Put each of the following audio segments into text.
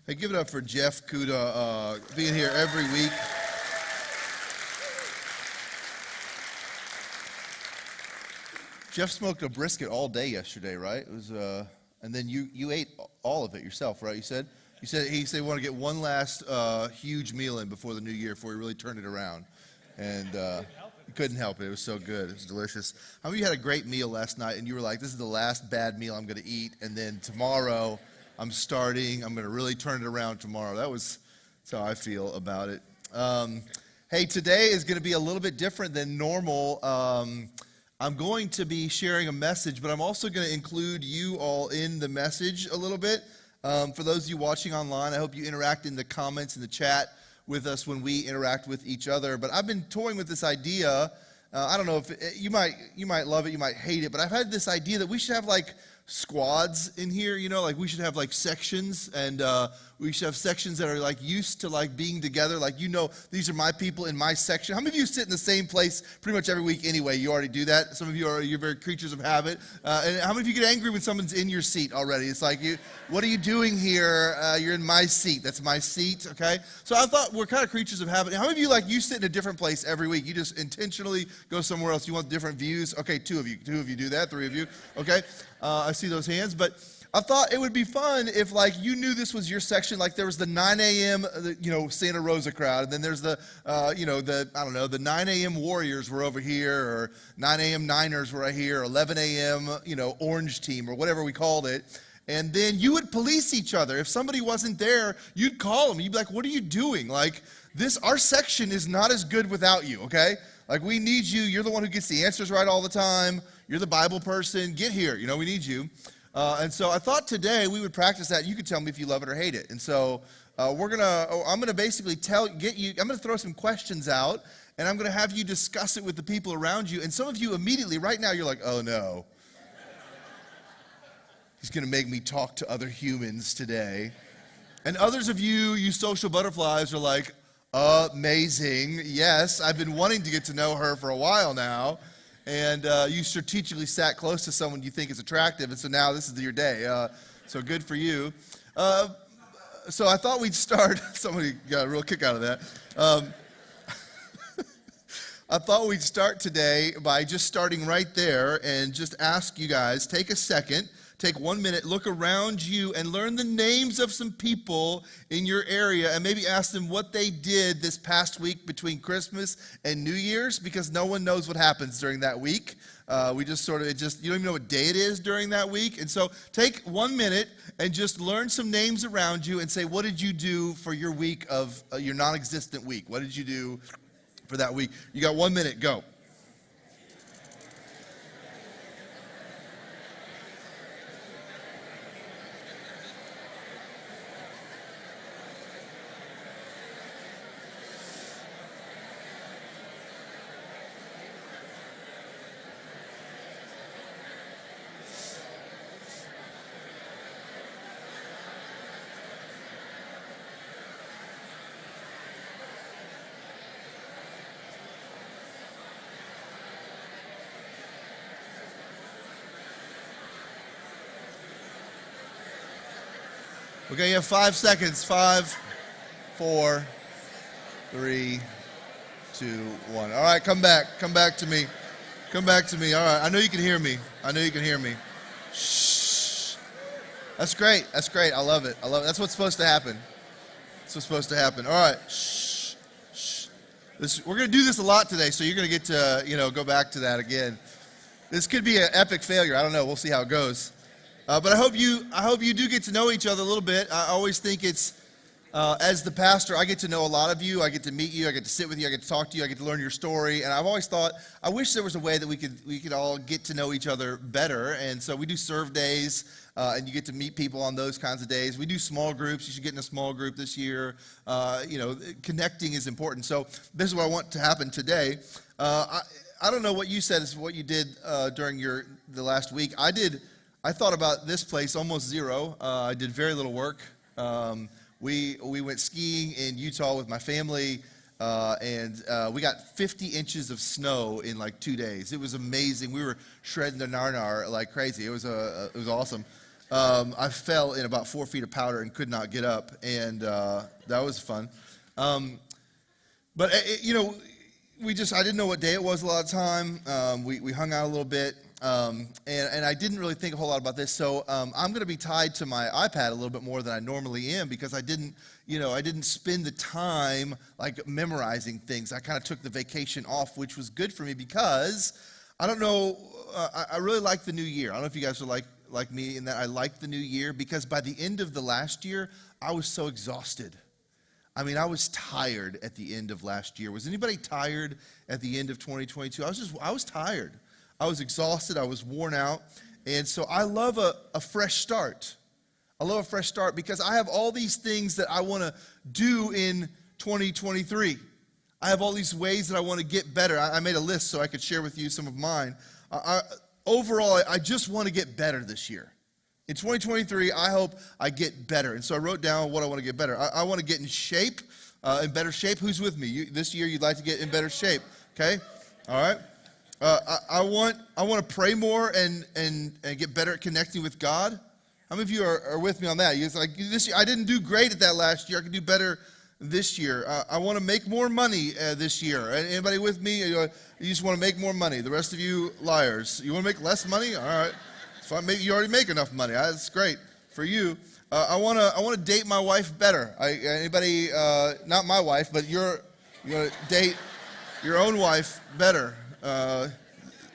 Hey, give it up for Jeff Kuda being here every week. Jeff smoked a brisket all day yesterday, right? It was, and then you ate all of it yourself, right? He said he said we want to get one last huge meal in before the new year, before we really turn it around, and he couldn't help it. It was so good. It was delicious. How many of you had a great meal last night, and you were like, "This is the last bad meal I'm going to eat," and then tomorrow I'm going to really turn it around tomorrow. That's how I feel about it. Hey, today is going to be a little bit different than normal. I'm going to be sharing a message, but I'm also going to include you all in the message a little bit. For those of you watching online, I hope you interact in the comments, in the chat with us when we interact with each other. But I've been toying with this idea. I don't know if you might love it, you might hate it, but I've had this idea that we should have like squads in here, like we should have like sections, and we should have sections that are like used to like being together, like these are my people in my section. How many of you sit in the same place pretty much every week anyway? You already do that. Some of you're very creatures of habit. And how many of you get angry when someone's in your seat already? It's like, what are you doing here? You're in my seat. That's my seat, okay? So I thought we're kind of creatures of habit. How many of you you sit in a different place every week? You just intentionally go somewhere else. You want different views? Okay, two of you do that, three of you, okay? I see those hands, but I thought it would be fun if you knew this was your section, like there was the 9 a.m., Santa Rosa crowd, and then there's the 9 a.m. Warriors were over here, or 9 a.m. Niners were right here, or 11 a.m., Orange Team, or whatever we called it. And then you would police each other. If somebody wasn't there, you'd call them. You'd be like, what are you doing? Our section is not as good without you, okay? We need you. You're the one who gets the answers right all the time. You're the Bible person. Get here. We need you. And so I thought today we would practice that. You could tell me if you love it or hate it. And so I'm gonna basically I'm gonna throw some questions out, and I'm gonna have you discuss it with the people around you. And some of you immediately, right now, you're like, oh no. He's gonna make me talk to other humans today. And others of you social butterflies, are like, amazing. Yes, I've been wanting to get to know her for a while now. And you strategically sat close to someone you think is attractive, and so now this is your day. So good for you. So I thought we'd start. Somebody got a real kick out of that. I thought we'd start today by just starting right there and just ask you guys, take a second. Take 1 minute, look around you, and learn the names of some people in your area, and maybe ask them what they did this past week between Christmas and New Year's, because no one knows what happens during that week. You don't even know what day it is during that week. And so take 1 minute and just learn some names around you and say, what did you do for your week of your non-existent week? What did you do for that week? You got 1 minute, go. Okay, you have 5 seconds. 5, 4, 3, 2, 1. All right, come back. Come back to me. Come back to me. All right, I know you can hear me. Shh. That's great. I love it. That's what's supposed to happen. All right. Shh. We're going to do this a lot today, so you're going to get to, go back to that again. This could be an epic failure. I don't know. We'll see how it goes. But I hope you do get to know each other a little bit. I always think it's, as the pastor, I get to know a lot of you. I get to meet you. I get to sit with you. I get to talk to you. I get to learn your story. And I've always thought, I wish there was a way that we could all get to know each other better. And so we do serve days, and you get to meet people on those kinds of days. We do small groups. You should get in a small group this year. Connecting is important. So this is what I want to happen today. I don't know what you said is what you did during the last week. I thought about this place almost zero. I did very little work. We went skiing in Utah with my family, and we got 50 inches of snow in 2 days. It was amazing. We were shredding the narnar like crazy. It was awesome. I fell in about 4 feet of powder and could not get up, and that was fun. But I didn't know what day it was a lot of time. We hung out a little bit, and I didn't really think a whole lot about this. So I'm going to be tied to my iPad a little bit more than I normally am because I didn't spend the time like memorizing things. I kind of took the vacation off, which was good for me because I don't know. I really like the new year. I don't know if you guys are like me in that I like the new year because by the end of the last year, I was so exhausted. I mean, I was tired at the end of last year. Was anybody tired at the end of 2022? I was tired. I was exhausted. I was worn out. And so I love a fresh start. I love a fresh start because I have all these things that I want to do in 2023. I have all these ways that I want to get better. I made a list so I could share with you some of mine. Overall, I just want to get better this year. In 2023, I hope I get better. And so I wrote down what I want to get better. I want to get in shape, in better shape. Who's with me? This year, you'd like to get in better shape, okay? All right. I want to pray more and get better at connecting with God. How many of you are with me on that? It's like this year, I didn't do great at that last year. I can do better this year. I want to make more money this year. Anybody with me? You just want to make more money. The rest of you liars. You want to make less money? All right. Fine. Maybe you already make enough money. That's great for you. I want to date my wife better. Anybody? Not my wife, but you're going to date your own wife better,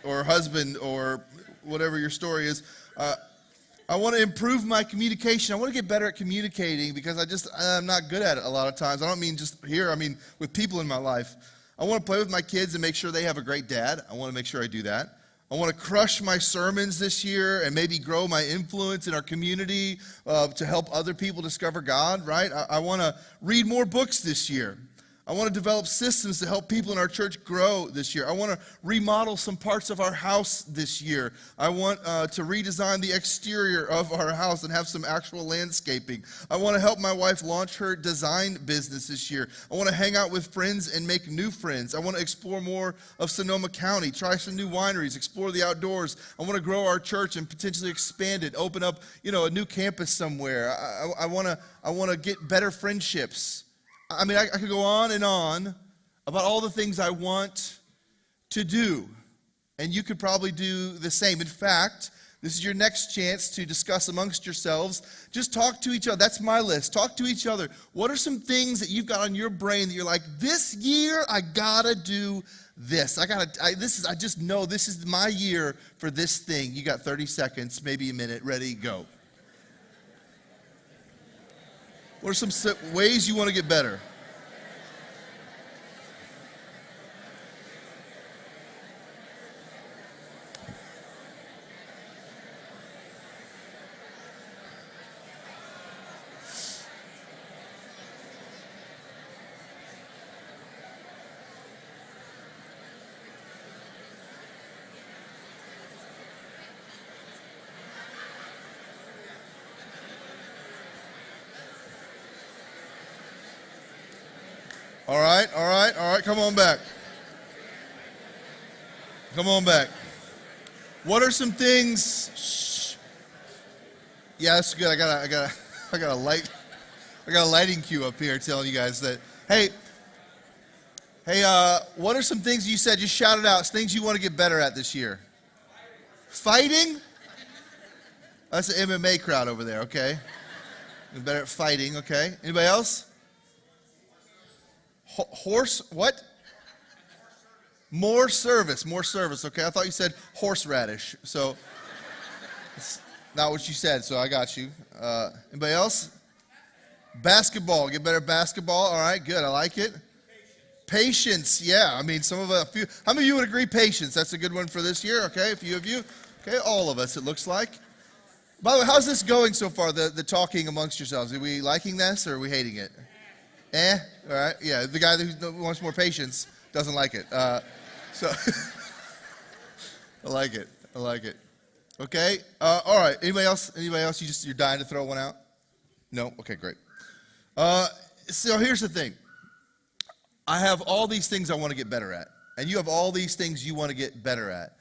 or husband, or whatever your story is. I want to improve my communication. I want to get better at communicating because I'm not good at it a lot of times. I don't mean just here. I mean with people in my life. I want to play with my kids and make sure they have a great dad. I want to make sure I do that. I want to crush my sermons this year and maybe grow my influence in our community to help other people discover God, right? I want to read more books this year. I want to develop systems to help people in our church grow this year. I want to remodel some parts of our house this year. I want to redesign the exterior of our house and have some actual landscaping. I want to help my wife launch her design business this year. I want to hang out with friends and make new friends. I want to explore more of Sonoma County, try some new wineries, explore the outdoors. I want to grow our church and potentially expand it, open up, a new campus somewhere. I want to get better friendships. I mean, I could go on and on about all the things I want to do, and you could probably do the same. In fact, this is your next chance to discuss amongst yourselves. Just talk to each other. That's my list. Talk to each other. What are some things that you've got on your brain that you're like, this year I gotta do this. I just know this is my year for this thing. You got 30 seconds, maybe a minute. Ready, go. What are some ways you want to get better? All right, come on back. Come on back. What are some things? Shh. Yeah, that's good. I got a lighting cue up here telling you guys that. Hey, what are some things you said? Just shout it out. It's things you want to get better at this year. Fighting? That's the MMA crowd over there. Okay. Get better at fighting. Okay. Anybody else? Horse, what? More service, okay. I thought you said horseradish, so that's not what you said, so I got you. Anybody else? Basketball, get better at basketball. All right, good, I like it. Patience, yeah, I mean, how many of you would agree patience? That's a good one for this year, okay, a few of you. Okay, all of us, it looks like. By the way, how's this going so far, the talking amongst yourselves? Are we liking this, or are we hating it? All right, yeah, the guy who wants more patience doesn't like it. So, I like it. Okay, all right, anybody else, you're dying to throw one out? No? Okay, great. So here's the thing. I have all these things I want to get better at, and you have all these things you want to get better at.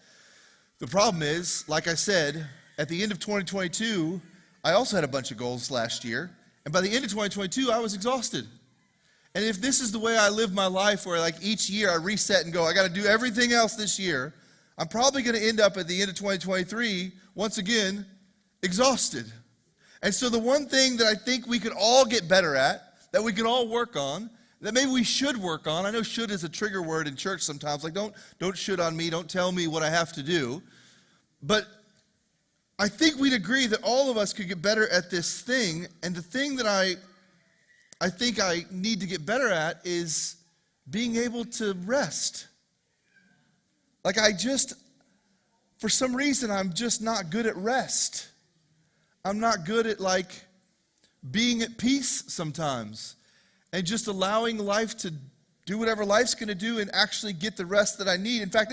The problem is, like I said, at the end of 2022, I also had a bunch of goals last year. And by the end of 2022, I was exhausted. And if this is the way I live my life, where like each year I reset and go, I got to do everything else this year, I'm probably going to end up at the end of 2023, once again, exhausted. And so the one thing that I think we could all get better at, that we can all work on, that maybe we should work on, I know should is a trigger word in church sometimes, like don't should on me, don't tell me what I have to do. But I think we'd agree that all of us could get better at this thing, and the thing that I think I need to get better at is being able to rest. Like for some reason, I'm just not good at rest. I'm not good at like being at peace sometimes and just allowing life to do whatever life's going to do and actually get the rest that I need. In fact,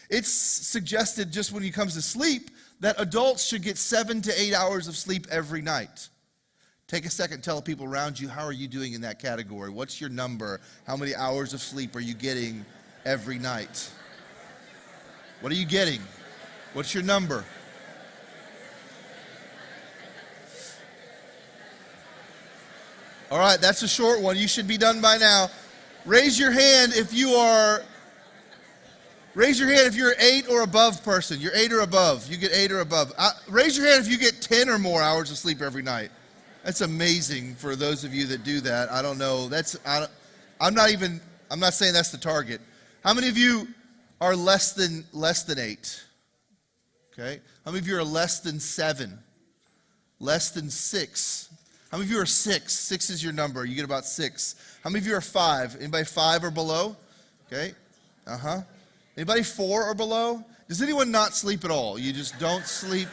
it's suggested just when it comes to sleep that adults should get 7 to 8 hours of sleep every night. Take a second, tell the people around you, how are you doing in that category? What's your number? How many hours of sleep are you getting every night? What are you getting? What's your number? All right, that's a short one. You should be done by now. Raise your hand if you're an 8 or above person. You're 8 or above. You get 8 or above. Raise your hand if you get 10 or more hours of sleep every night. That's amazing for those of you that do that. I don't know. I'm not saying that's the target. How many of you are less than 8? Okay. How many of you are less than 7? Less than 6? How many of you are 6? 6 is your number. You get about 6. How many of you are 5? Anybody 5 or below? Okay. Anybody 4 or below? Does anyone not sleep at all? You just don't sleep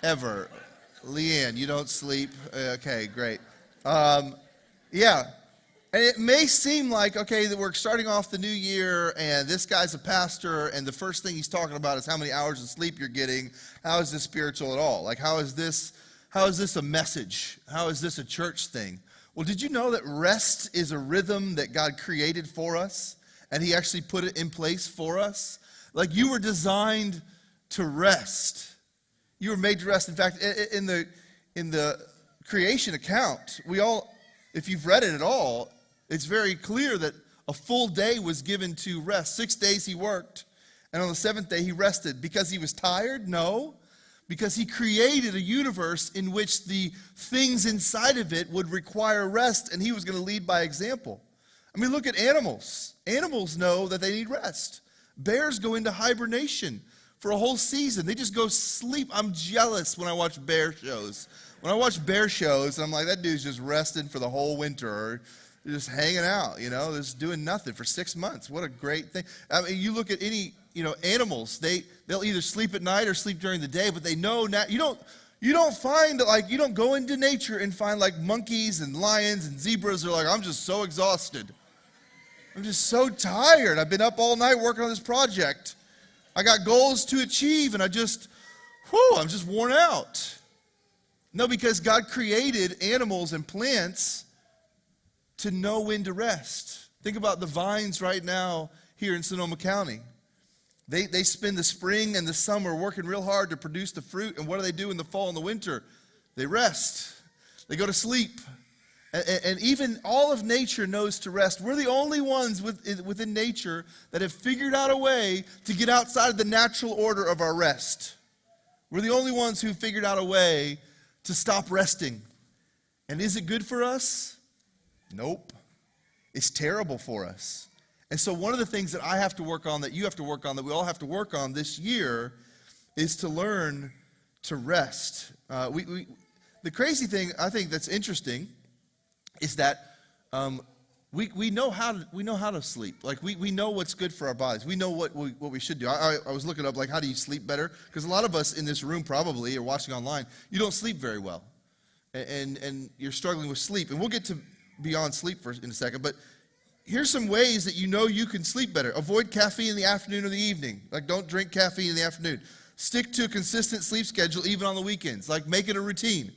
ever. Leanne, you don't sleep? Okay, great. Yeah. And it may seem like, okay, that we're starting off the new year and this guy's a pastor and the first thing he's talking about is how many hours of sleep you're getting. How is this spiritual at all? Like, how is this a message? How is this a church thing? Well, did you know that rest is a rhythm that God created for us and he actually put it in place for us? Like, you were designed to rest. You were made to rest. In fact, in the creation account, if you've read it at all, it's very clear that a full day was given to rest. 6 days he worked, and on the 7th day he rested. Because he was tired? No. Because he created a universe in which the things inside of it would require rest, and he was going to lead by example. I mean, look at animals. Animals know that they need rest. Bears go into hibernation for a whole season. They just go sleep. I'm jealous when I watch bear shows. When I watch bear shows, I'm like, that dude's just resting for the whole winter, or just hanging out, just doing nothing for 6 months. What a great thing. I mean, you look at any, animals, they'll either sleep at night or sleep during the day, but they know now, you don't find, like, you don't go into nature and find, like, monkeys and lions and zebras are like, I'm just so exhausted. I'm just so tired. I've been up all night working on this project. I got goals to achieve, and I'm just worn out. No, because God created animals and plants to know when to rest. Think about the vines right now here in Sonoma County. They spend the spring and the summer working real hard to produce the fruit, and what do they do in the fall and the winter? They rest. They go to sleep. And even all of nature knows to rest. We're the only ones within nature that have figured out a way to get outside of the natural order of our rest. We're the only ones who figured out a way to stop resting. And is it good for us? Nope. It's terrible for us. And so one of the things that I have to work on, that you have to work on, that we all have to work on this year is to learn to rest. The crazy thing I think that's interesting is that we know how to sleep. Like we know what's good for our bodies. We know what we should do. I was looking up, like, how do you sleep better? Because a lot of us in this room probably, or watching online, you don't sleep very well, and you're struggling with sleep. And we'll get to beyond sleep in a second. But here's some ways that you can sleep better. Avoid caffeine in the afternoon or the evening. Like, don't drink caffeine in the afternoon. Stick to a consistent sleep schedule even on the weekends. Like, make it a routine.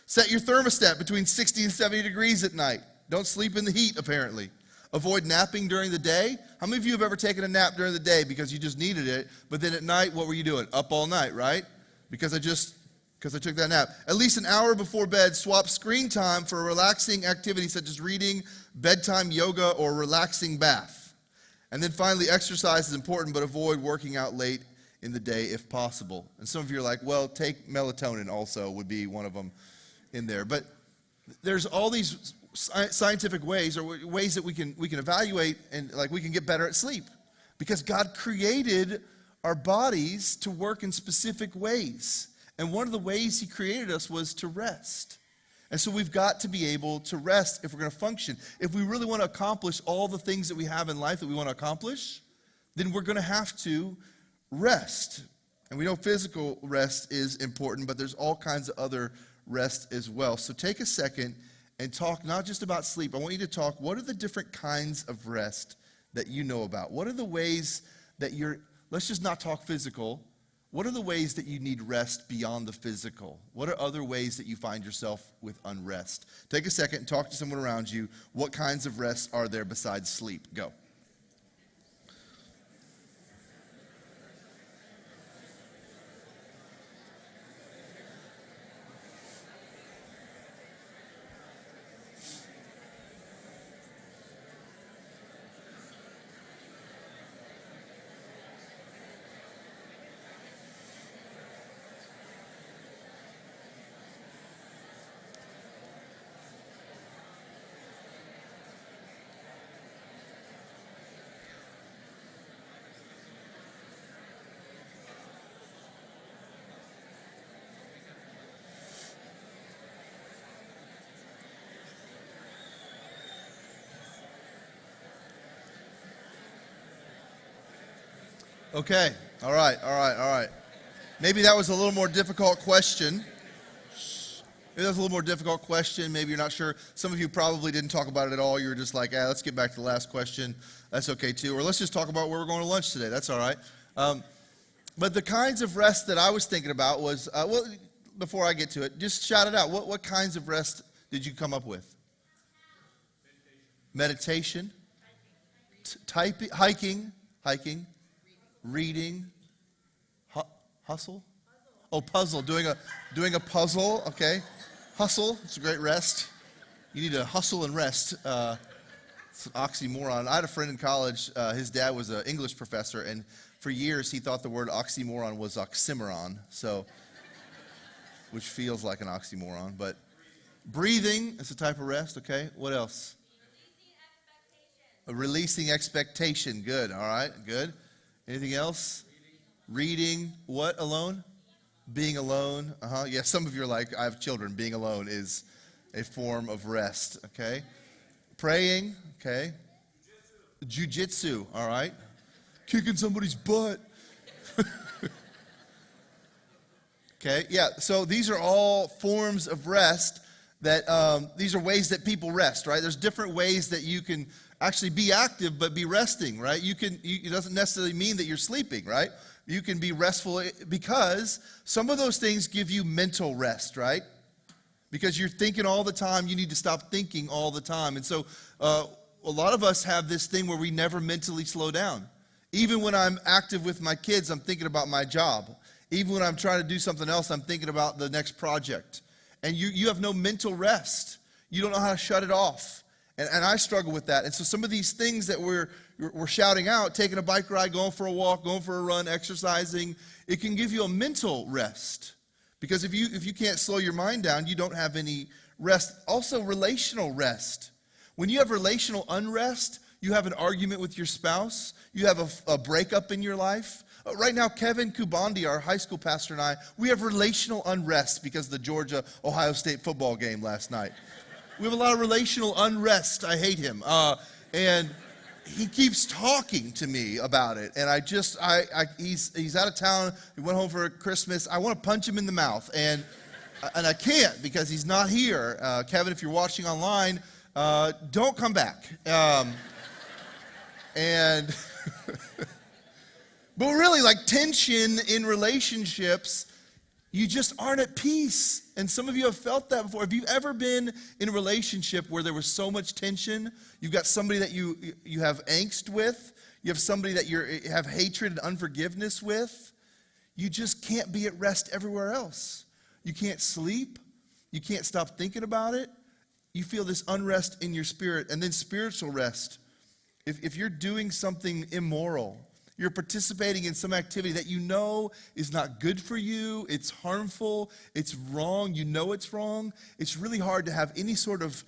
Set your thermostat between 60 and 70 degrees at night. Don't sleep in the heat, apparently. Avoid napping during the day. How many of you have ever taken a nap during the day because you just needed it, but then at night, what were you doing? Up all night, right? Because I just because I took that nap. At least an hour before bed, swap screen time for a relaxing activity such as reading, bedtime yoga, or relaxing bath. And then finally, exercise is important, but avoid working out late in the day if possible. And some of you are like, well, take melatonin also would be one of them in there. But there's all these scientific ways, or ways that we can evaluate, and like we can get better at sleep, because God created our bodies to work in specific ways. And one of the ways he created us was to rest. And so we've got to be able to rest if we're going to function. If we really want to accomplish all the things that we have in life that we want to accomplish, then we're going to have to rest. And we know physical rest is important, but there's all kinds of other rest as well. So take a second and talk not just about sleep. I want you to talk, what are the different kinds of rest that you know about? What are the ways that let's just not talk physical. What are the ways that you need rest beyond the physical? What are other ways that you find yourself with unrest? Take a second and talk to someone around you. What kinds of rest are there besides sleep? Go. Okay, all right. Maybe that was a little more difficult question. Maybe you're not sure. Some of you probably didn't talk about it at all. You were just like, let's get back to the last question. That's okay too. Or let's just talk about where we're going to lunch today. That's all right. But the kinds of rest that I was thinking about was, before I get to it, just shout it out. What kinds of rest did you come up with? Meditation. Typing. Hiking. Reading, hustle? Oh, puzzle, doing a puzzle, okay. Hustle, it's a great rest. You need to hustle and rest. It's an oxymoron. I had a friend in college, his dad was an English professor, and for years he thought the word oxymoron was oxymoron, which feels like an oxymoron, but breathing is a type of rest, okay. What else? Releasing expectation, good, all right, good. Anything else? Reading. What? Alone? Being alone. Yeah, some of you are like, I have children. Being alone is a form of rest. Okay. Praying. Okay. Jiu-jitsu. All right. Kicking somebody's butt. Okay. Yeah. So these are all forms of rest that, these are ways that people rest, right? There's different ways that you can actually be active but be resting, right? It doesn't necessarily mean that you're sleeping, right? You can be restful because some of those things give you mental rest, right? Because you're thinking all the time, you need to stop thinking all the time. And so a lot of us have this thing where we never mentally slow down. Even when I'm active with my kids, I'm thinking about my job. Even when I'm trying to do something else, I'm thinking about the next project. And you have no mental rest. You don't know how to shut it off. And I struggle with that. And so some of these things that we're shouting out, taking a bike ride, going for a walk, going for a run, exercising, it can give you a mental rest. Because if you can't slow your mind down, you don't have any rest. Also, relational rest. When you have relational unrest, you have an argument with your spouse, you have a breakup in your life. Right now, Kevin Kubandi, our high school pastor, and I, we have relational unrest because of the Georgia-Ohio State football game last night. We have a lot of relational unrest. I hate him. And he keeps talking to me about it. And he's out of town. He went home for Christmas. I want to punch him in the mouth. And I can't because he's not here. Kevin, if you're watching online, don't come back. But really, like tension in relationships, you just aren't at peace. And some of you have felt that before. Have you ever been in a relationship where there was so much tension? You've got somebody that you have angst with. You have somebody that you have hatred and unforgiveness with. You just can't be at rest everywhere else. You can't sleep. You can't stop thinking about it. You feel this unrest in your spirit. And then spiritual rest. If you're doing something immoral, you're participating in some activity that you know is not good for you, it's harmful, it's wrong, you know it's wrong, it's really hard to have any sort of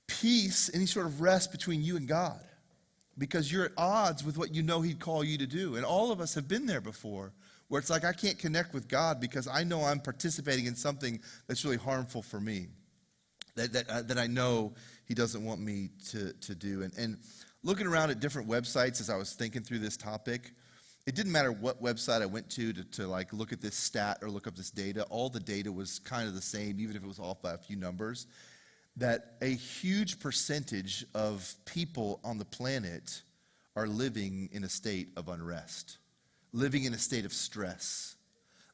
peace, any sort of rest between you and God, because you're at odds with what you know He'd call you to do. And all of us have been there before, where it's like, I can't connect with God because I know I'm participating in something that's really harmful for me, that I know He doesn't want me to do. And looking around at different websites as I was thinking through this topic, it didn't matter what website I went to like look at this stat or look up this data. All the data was kind of the same, even if it was off by a few numbers, that a huge percentage of people on the planet are living in a state of unrest, living in a state of stress,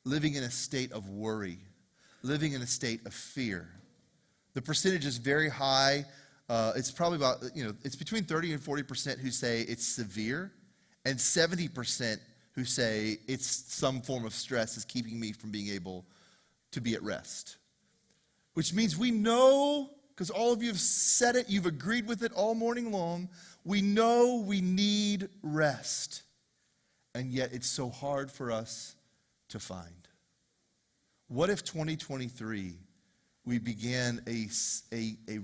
living in a state of worry, living in a state of fear. The percentage is very high. It's probably about, it's between 30 and 40% who say it's severe, and 70% who say it's some form of stress is keeping me from being able to be at rest. Which means we know, because all of you have said it, you've agreed with it all morning long, we know we need rest. And yet it's so hard for us to find. What if 2023 we began a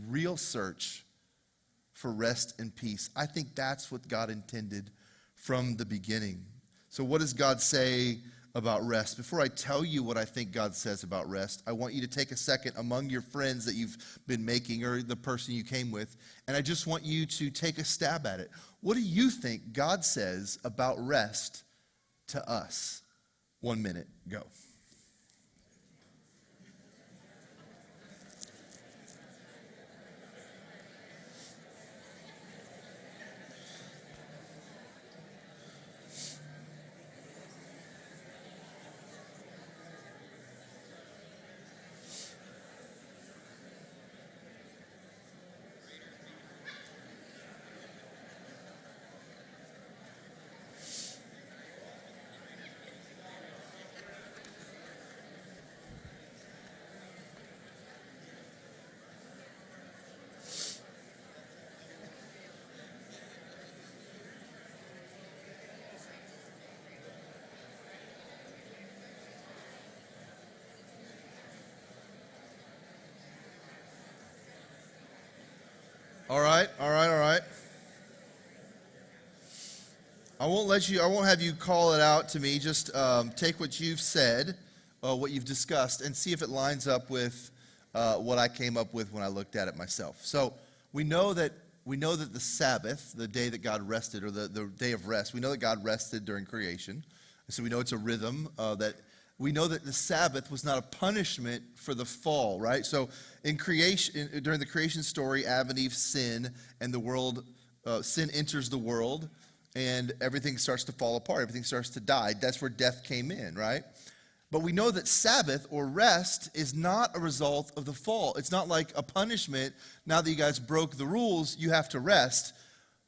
real search for rest and peace? I think that's what God intended from the beginning. So what does God say about rest? Before I tell you what I think God says about rest, I want you to take a second among your friends that you've been making or the person you came with, and I just want you to take a stab at it. What do you think God says about rest to us? 1 minute, go. All right. I won't have you call it out to me. Just take what you've said, what you've discussed, and see if it lines up with what I came up with when I looked at it myself. So we know that the Sabbath, the day that God rested, or the day of rest, we know that God rested during creation. So we know it's a rhythm that we know that the Sabbath was not a punishment for the fall, right? So in creation, during the creation story, Adam and Eve sin, and the world, sin enters the world, and everything starts to fall apart. Everything starts to die. That's where death came in, right? But we know that Sabbath or rest is not a result of the fall. It's not like a punishment. Now that you guys broke the rules, you have to rest.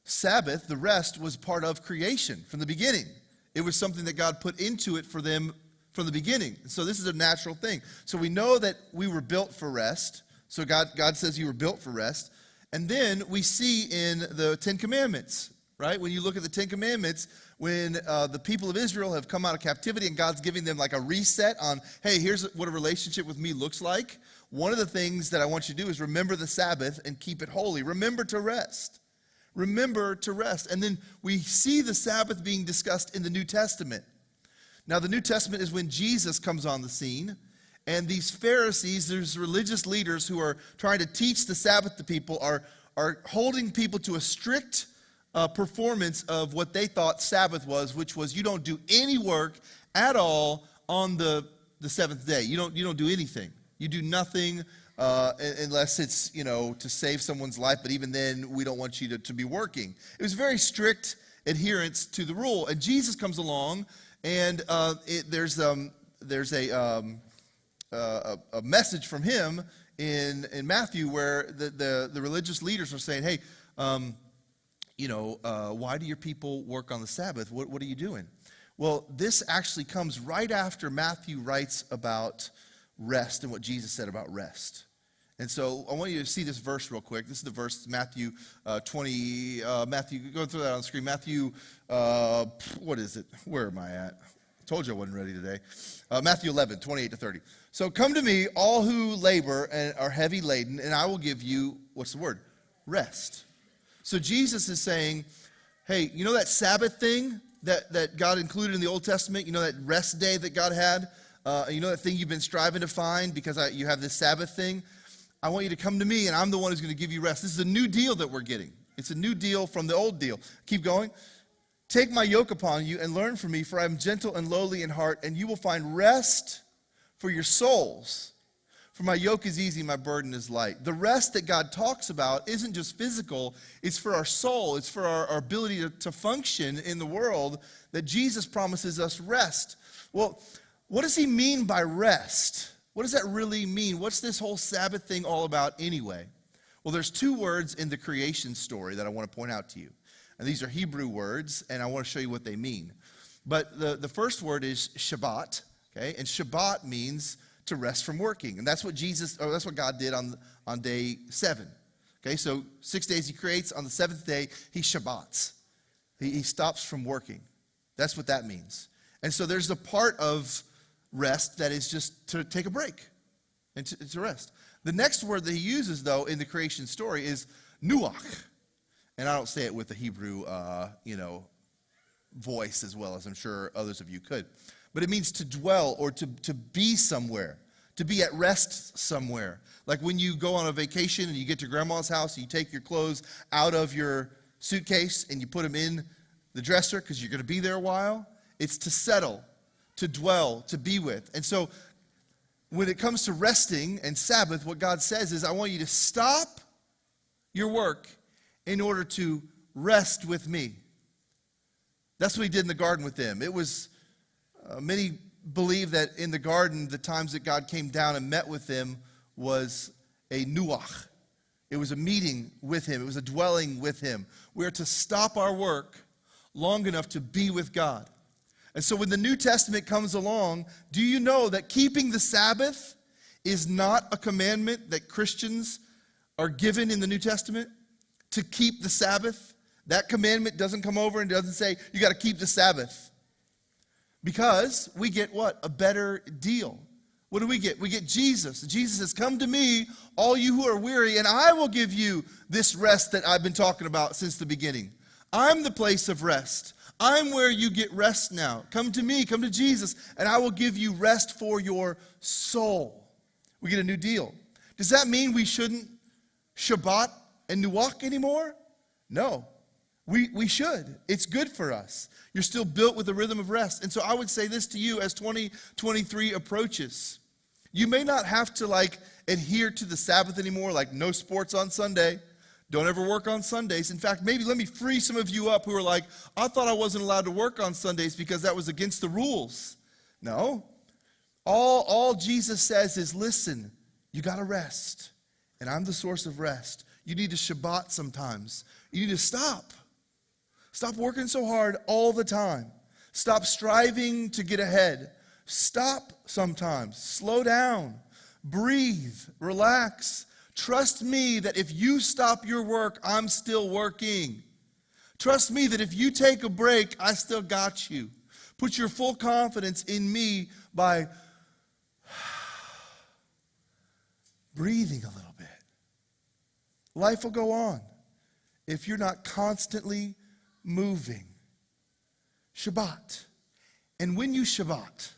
Sabbath, the rest, was part of creation from the beginning. It was something that God put into it for them from the beginning. So this is a natural thing. So we know that we were built for rest. So God says you were built for rest. And then we see in the Ten Commandments, right? When you look at the Ten Commandments, when the people of Israel have come out of captivity and God's giving them like a reset on, hey, here's what a relationship with me looks like. One of the things that I want you to do is remember the Sabbath and keep it holy. Remember to rest. Remember to rest. And then we see the Sabbath being discussed in the New Testament. Now, the New Testament is when Jesus comes on the scene, and these Pharisees, there's religious leaders who are trying to teach the Sabbath to people, are holding people to a strict performance of what they thought Sabbath was, which was you don't do any work at all on the seventh day. You don't do anything. You do nothing unless it's, to save someone's life, but even then, we don't want you to be working. It was very strict adherence to the rule, and Jesus comes along, and there's a message from him in Matthew where the religious leaders are saying, hey, why do your people work on the Sabbath? What are you doing? Well, this actually comes right after Matthew writes about rest and what Jesus said about rest. And so I want you to see this verse real quick. This is the verse, Matthew 20, Matthew, go through that on the screen. Matthew, what is it? Where am I at? I told you I wasn't ready today. Matthew 11, 28 to 30. So come to me, all who labor and are heavy laden, and I will give you, what's the word? Rest. So Jesus is saying, hey, you know that Sabbath thing that God included in the Old Testament? You know that rest day that God had? You know that thing you've been striving to find because you have this Sabbath thing? I want you to come to me, and I'm the one who's going to give you rest. This is a new deal that we're getting. It's a new deal from the old deal. Keep going. Take my yoke upon you and learn from me, for I am gentle and lowly in heart, and you will find rest for your souls. For my yoke is easy, my burden is light. The rest that God talks about isn't just physical. It's for our soul. It's for our ability to function in the world, that Jesus promises us rest. Well, what does he mean by rest? What does that really mean? What's this whole Sabbath thing all about anyway? Well, there's two words in the creation story that I want to point out to you. And these are Hebrew words, and I want to show you what they mean. But the first word is Shabbat, okay? And Shabbat means to rest from working. And that's what that's what God did on day 7. Okay, so 6 days he creates. On the 7th day, he Shabbats. He stops from working. That's what that means. And so there's a part of rest that is just to take a break and to rest. The next word that he uses, though, in the creation story is nuach. And I don't say it with the Hebrew, voice as well as I'm sure others of you could. But it means to dwell or to be somewhere, to be at rest somewhere. Like when you go on a vacation and you get to grandma's house, you take your clothes out of your suitcase and you put them in the dresser because you're going to be there a while. It's to settle, to dwell, to be with. And so when it comes to resting and Sabbath, what God says is, I want you to stop your work in order to rest with me. That's what he did in the garden with them. It was, many believe that in the garden, the times that God came down and met with them was a nuach. It was a meeting with him. It was a dwelling with him. We're to stop our work long enough to be with God. And so when the New Testament comes along, do you know that keeping the Sabbath is not a commandment that Christians are given in the New Testament? To keep the Sabbath? That commandment doesn't come over and doesn't say, you got to keep the Sabbath. Because we get what? A better deal. What do we get? We get Jesus. Jesus says, come to me, all you who are weary, and I will give you this rest that I've been talking about since the beginning. I'm the place of rest. I'm where you get rest now. Come to me, come to Jesus, and I will give you rest for your soul. We get a new deal. Does that mean we shouldn't Shabbat and nuach anymore? No, we should. It's good for us. You're still built with a rhythm of rest. And so I would say this to you as 2023 approaches. You may not have to adhere to the Sabbath anymore, like no sports on Sunday. Don't ever work on Sundays. In fact, maybe let me free some of you up who are like, I thought I wasn't allowed to work on Sundays because that was against the rules. No. All Jesus says is, listen, you got to rest. And I'm the source of rest. You need to Shabbat sometimes. You need to stop. Stop working so hard all the time. Stop striving to get ahead. Stop sometimes. Slow down. Breathe. Relax. Trust me that if you stop your work, I'm still working. Trust me that if you take a break, I still got you. Put your full confidence in me by breathing a little bit. Life will go on if you're not constantly moving. Shabbat. And when you Shabbat,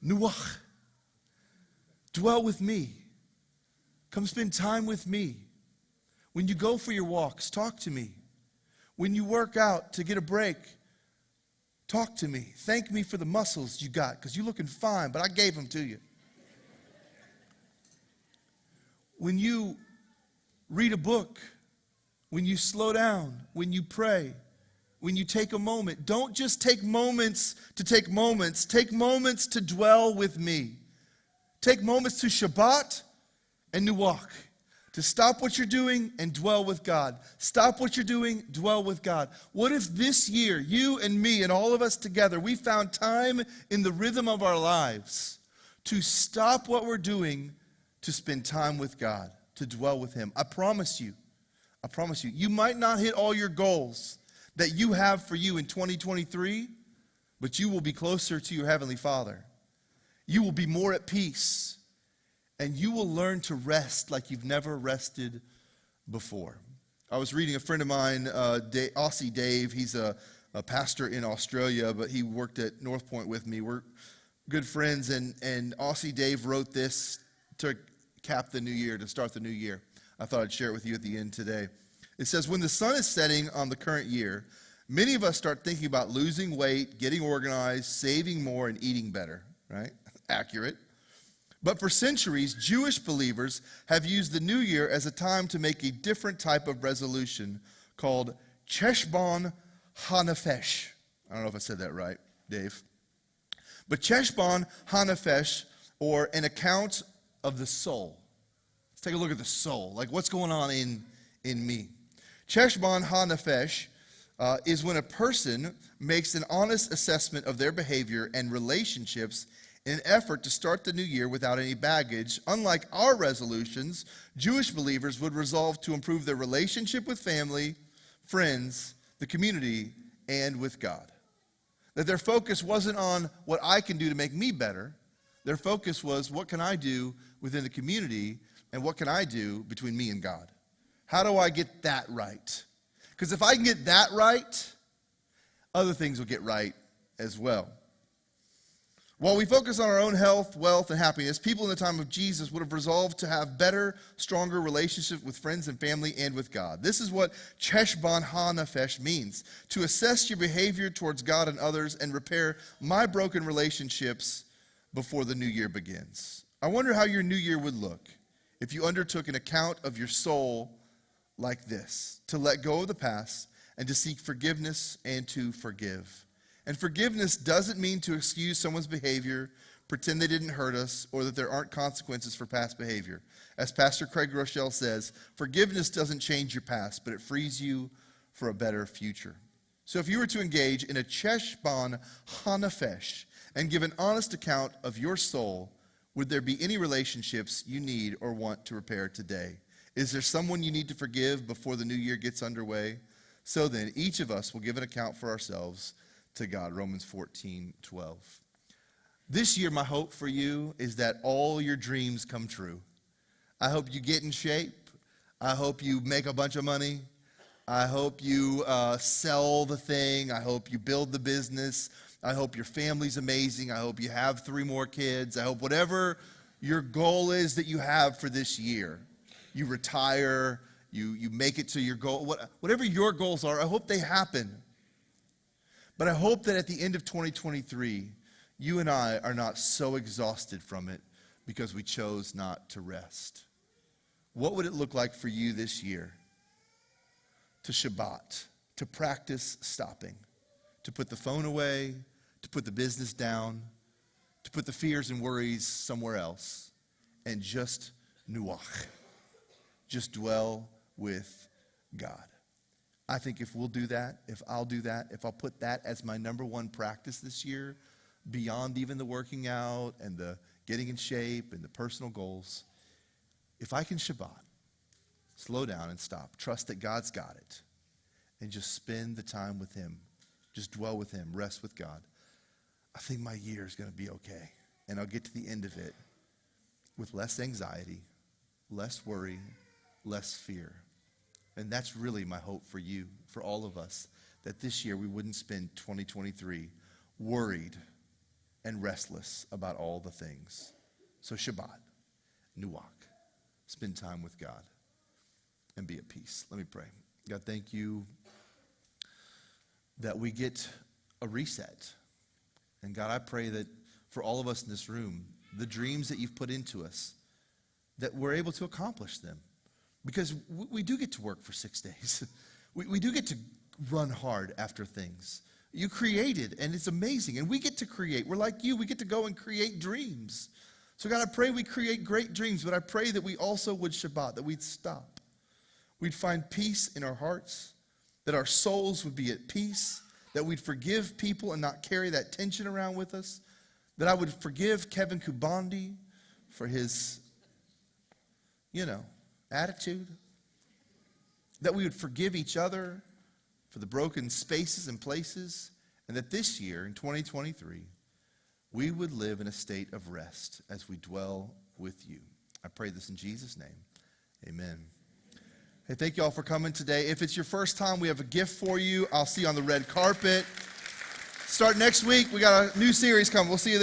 nuach, dwell with me. Come spend time with me. When you go for your walks, talk to me. When you work out to get a break, talk to me. Thank me for the muscles you got, because you're looking fine, but I gave them to you. When you read a book, when you slow down, when you pray, when you take a moment, don't just take moments to take moments. Take moments to dwell with me. Take moments to Shabbat and nuach, to stop what you're doing and dwell with God. Stop what you're doing, dwell with God. What if this year, you and me and all of us together, we found time in the rhythm of our lives to stop what we're doing to spend time with God, to dwell with him. I promise you, you might not hit all your goals that you have for you in 2023, but you will be closer to your Heavenly Father. You will be more at peace, and you will learn to rest like you've never rested before. I was reading a friend of mine, Aussie Dave. He's a pastor in Australia, but he worked at North Point with me. We're good friends, and Aussie Dave wrote this to cap the new year, to start the new year. I thought I'd share it with you at the end today. It says, when the sun is setting on the current year, many of us start thinking about losing weight, getting organized, saving more, and eating better, right? Accurate. But for centuries, Jewish believers have used the new year as a time to make a different type of resolution called Cheshbon HaNefesh. I don't know if I said that right, Dave. But Cheshbon HaNefesh, or an account of the soul. Let's take a look at the soul. Like, what's going on in me? Cheshbon HaNefesh is when a person makes an honest assessment of their behavior and relationships in an effort to start the new year without any baggage. Unlike our resolutions, Jewish believers would resolve to improve their relationship with family, friends, the community, and with God. That their focus wasn't on what I can do to make me better. Their focus was, what can I do within the community, and what can I do between me and God? How do I get that right? Because if I can get that right, other things will get right as well. While we focus on our own health, wealth, and happiness, people in the time of Jesus would have resolved to have better, stronger relationships with friends and family and with God. This is what Cheshbon HaNefesh means: to assess your behavior towards God and others and repair my broken relationships before the new year begins. I wonder how your new year would look if you undertook an account of your soul like this: to let go of the past and to seek forgiveness and to forgive. And forgiveness doesn't mean to excuse someone's behavior, pretend they didn't hurt us, or that there aren't consequences for past behavior. As Pastor Craig Rochelle says, forgiveness doesn't change your past, but it frees you for a better future. So if you were to engage in a Cheshbon HaNefesh and give an honest account of your soul, would there be any relationships you need or want to repair today? Is there someone you need to forgive before the new year gets underway? So then, each of us will give an account for ourselves to God. Romans 14:12. This year, my hope for you is that all your dreams come true. I hope you get in shape. I hope you make a bunch of money. I hope you sell the thing. I hope you build the business. I hope your family's amazing. I hope you have 3 more kids. I hope whatever your goal is that you have for this year, you retire, you make it to your goal, whatever your goals are, I hope they happen. But I hope that at the end of 2023, you and I are not so exhausted from it because we chose not to rest. What would it look like for you this year to Shabbat, to practice stopping, to put the phone away, to put the business down, to put the fears and worries somewhere else, and just nuach, just dwell with God? I think if we'll do that, if I'll do that, if I'll put that as my number one practice this year, beyond even the working out and the getting in shape and the personal goals, if I can Shabbat, slow down and stop, trust that God's got it, and just spend the time with him, just dwell with him, rest with God, I think my year is going to be okay. And I'll get to the end of it with less anxiety, less worry, less fear. And that's really my hope for you, for all of us, that this year we wouldn't spend 2023 worried and restless about all the things. So Shabbat, nuach, spend time with God, and be at peace. Let me pray. God, thank you that we get a reset. And God, I pray that for all of us in this room, the dreams that you've put into us, that we're able to accomplish them. Because we do get to work for 6 days. We do get to run hard after things. You created, and it's amazing. And we get to create. We're like you. We get to go and create dreams. So God, I pray we create great dreams, but I pray that we also would Shabbat, that we'd stop. We'd find peace in our hearts, that our souls would be at peace, that we'd forgive people and not carry that tension around with us, That I would forgive Kevin Kubandi for his, attitude. That we would forgive each other for the broken spaces and places. And that this year, in 2023, we would live in a state of rest as we dwell with you. I pray this in Jesus' name. Amen. Hey, thank you all for coming today. If it's your first time, we have a gift for you. I'll see you on the red carpet. Start next week. We got a new series coming. We'll see you there.